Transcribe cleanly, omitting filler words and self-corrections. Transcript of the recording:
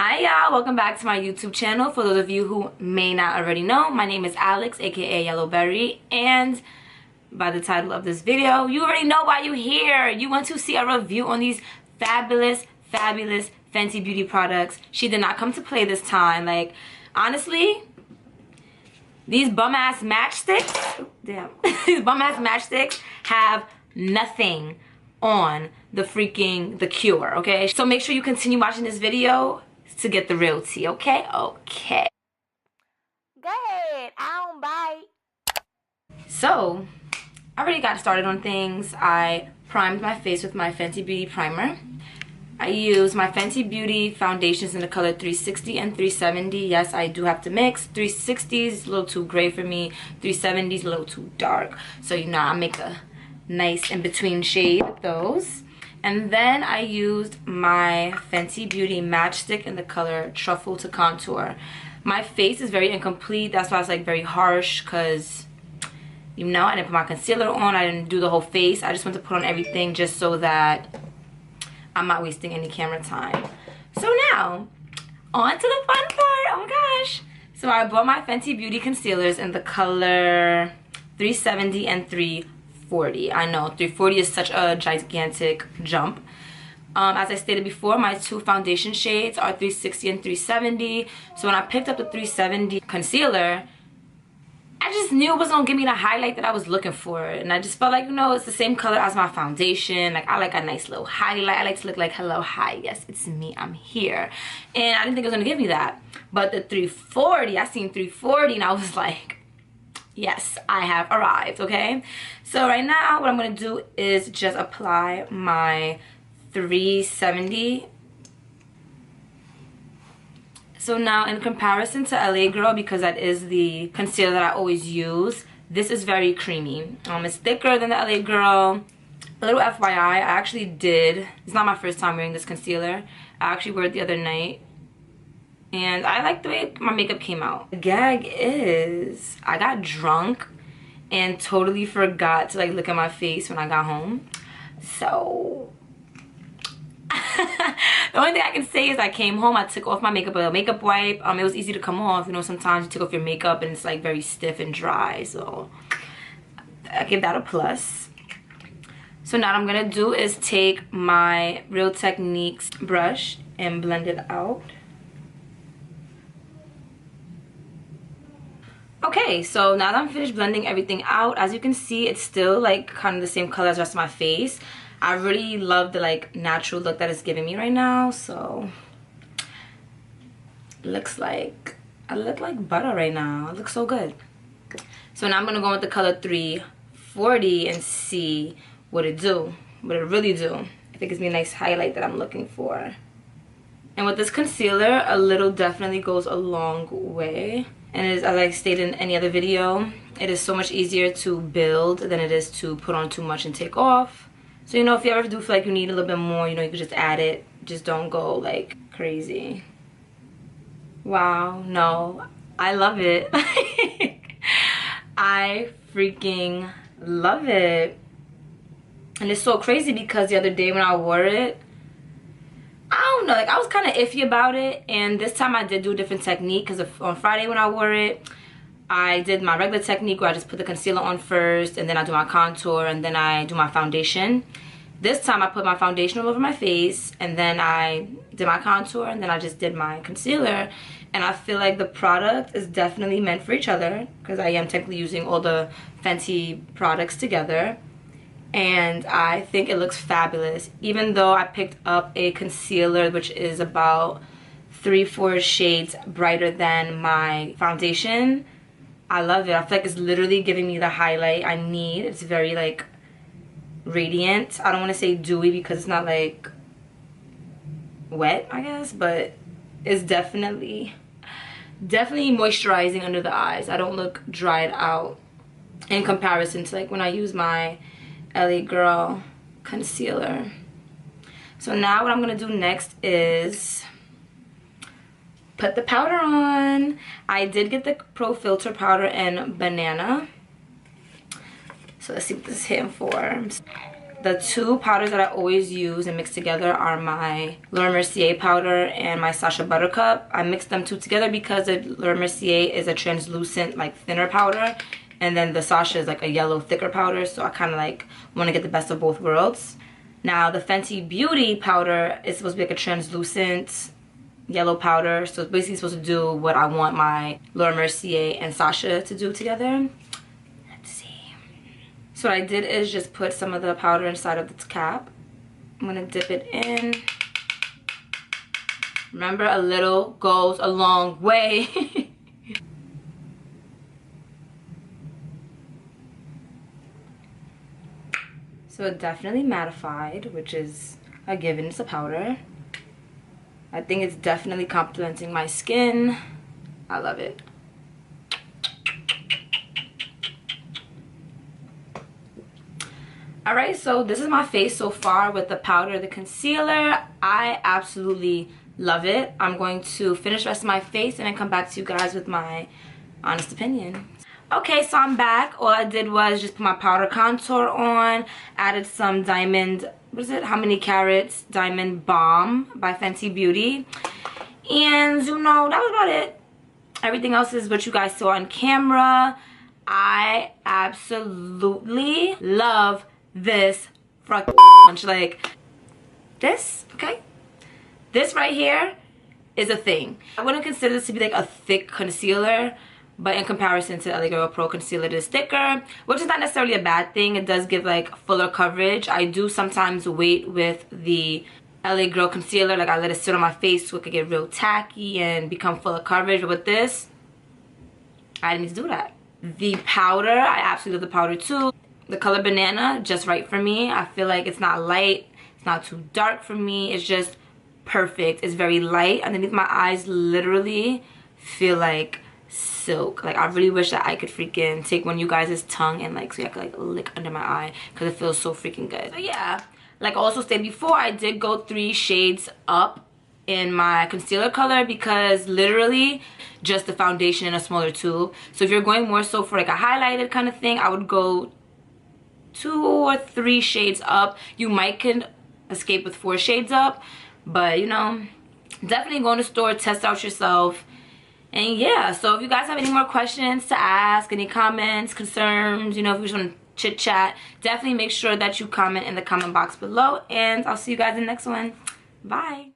Hi y'all, welcome back to my YouTube channel. For those of you who may not already know, my name is Alex, aka YELLOOBERRY, and by the title of this video, you already know why you're here. You want to see a review on these fabulous Fenty beauty products. She did not come to play this time. Like, honestly, these bum-ass matchsticks, damn, these bum-ass matchsticks have nothing on the cure, okay? So make sure you continue watching this video to get the real tea, okay? Okay. Go ahead, I don't bite. So, I already got started on things. I primed my face with my Fenty Beauty primer. I use my Fenty Beauty foundations in the color 360 and 370. Yes, I do have to mix. 360 is a little too gray for me. 370 is a little too dark. So, you know, I make a nice in-between shade with those. And then I used my Fenty Beauty matchstick in the color Truffle to Contour. My face is very incomplete. That's why it's like very harsh, because, you know, I didn't put my concealer on. I didn't do the whole face. I just want to put on everything just so that I'm not wasting any camera time. So now, on to the fun part. Oh my gosh. So I bought my Fenty Beauty concealers in the color 370 and 340. I know 340 is such a gigantic jump. As I stated before, my two foundation shades are 360 and 370. So when I picked up the 370 concealer, I just knew it was gonna give me the highlight that I was looking for. And I just felt like, you know, it's the same color as my foundation. Like, I like a nice little highlight. I like to look like, hello, hi, yes, it's me, I'm here. And I didn't think it was gonna give me that. But the 340, I seen 340 and I was like, yes, I have arrived, okay? So right now, what I'm gonna do is just apply my 370. So now, in comparison to LA Girl, because that is the concealer that I always use, this is very creamy. It's thicker than the LA Girl. A little FYI, I actually did, it's not my first time wearing this concealer. I actually wore it the other night, and I like the way my makeup came out. The gag is, I got drunk and totally forgot to like look at my face when I got home. So, the only thing I can say is I came home, I took off my makeup with a makeup wipe. It was easy to come off. You know, sometimes you take off your makeup and it's like very stiff and dry. So, I give that a plus. So now what I'm gonna do is take my Real Techniques brush and blend it out. Okay, so now that I'm finished blending everything out, as you can see, it's still like kind of the same color as the rest of my face. I really love the like natural look that it's giving me right now. So looks like I look like butter right now. It looks so good. So now I'm gonna go with the color 340 and see what it really do. If it gives me a nice highlight that I'm looking for. And with this concealer, a little definitely goes a long way. And it is, as I stated in any other video, it is so much easier to build than it is to put on too much and take off. So, you know, if you ever do feel like you need a little bit more, you know, you can just add it. Just don't go like crazy. Wow, no, I love it. I freaking love it. And it's so crazy because the other day when I wore it, I don't know, like I was kind of iffy about it, and this time I did do a different technique because on Friday when I wore it, I did my regular technique where I just put the concealer on first, and then I do my contour, and then I do my foundation. This time I put my foundation all over my face, and then I did my contour, and then I just did my concealer. And I feel like the product is definitely meant for each other because I am technically using all the Fenty products together. And I think it looks fabulous. Even though I picked up a concealer which is about 3-4 shades brighter than my foundation, I love it. I feel like it's literally giving me the highlight I need. It's very like radiant. I don't want to say dewy because it's not like wet, I guess, but it's definitely moisturizing under the eyes. I don't look dried out in comparison to like when I use my LA Girl concealer. So now what I'm gonna do next is put the powder on. I did get the Pro Filter powder in Banana. So let's see what this is hitting for. The two powders that I always use and mix together are my Laura Mercier powder and my Sacha Buttercup. I mix them two together because the Laura Mercier is a translucent, like thinner powder, and then the Sacha is like a yellow, thicker powder, so I kind of like want to get the best of both worlds. Now the Fenty Beauty powder is supposed to be like a translucent yellow powder, so it's basically supposed to do what I want my Laura Mercier and Sacha to do together. So what I did is just put some of the powder inside of its cap. I'm gonna dip it in. Remember, a little goes a long way. So it definitely mattified, which is a given, it's a powder. I think it's definitely complementing my skin. I love it. Alright, so this is my face so far with the powder, the concealer. I absolutely love it. I'm going to finish the rest of my face and then come back to you guys with my honest opinion. Okay, so I'm back. All I did was just put my powder contour on, added some diamond, what is it? How Many Carats Diamond Balm by Fenty Beauty. And you know, that was about it. Everything else is what you guys saw on camera. I absolutely love this bunch. Like this, okay, this right here is a thing. I wouldn't consider this to be like a thick concealer, but in comparison to LA Girl Pro concealer, it is thicker, which is not necessarily a bad thing. It does give like fuller coverage. I do sometimes wait with the LA Girl concealer, like I let it sit on my face so it could get real tacky and become fuller coverage, but with this I didn't need to do that. The powder, I absolutely love the powder too. The color Banana, just right for me. I feel like it's not light, it's not too dark for me, it's just perfect. It's very light. Underneath my eyes literally feel like silk. Like I really wish that I could freaking take one of you guys' tongue and like, so I could like lick under my eye because it feels so freaking good. So yeah, like I also stated before, I did go 3 shades up in my concealer color because literally just the foundation in a smaller tube. So if you're going more so for like a highlighted kind of thing, I would go 2 or 3 shades up. You might can escape with 4 shades up, but you know, definitely go in the store, test out yourself. And yeah, so if you guys have any more questions to ask, any comments, concerns, you know, if you just want to chit chat, definitely make sure that you comment in the comment box below, and I'll see you guys in the next one. Bye.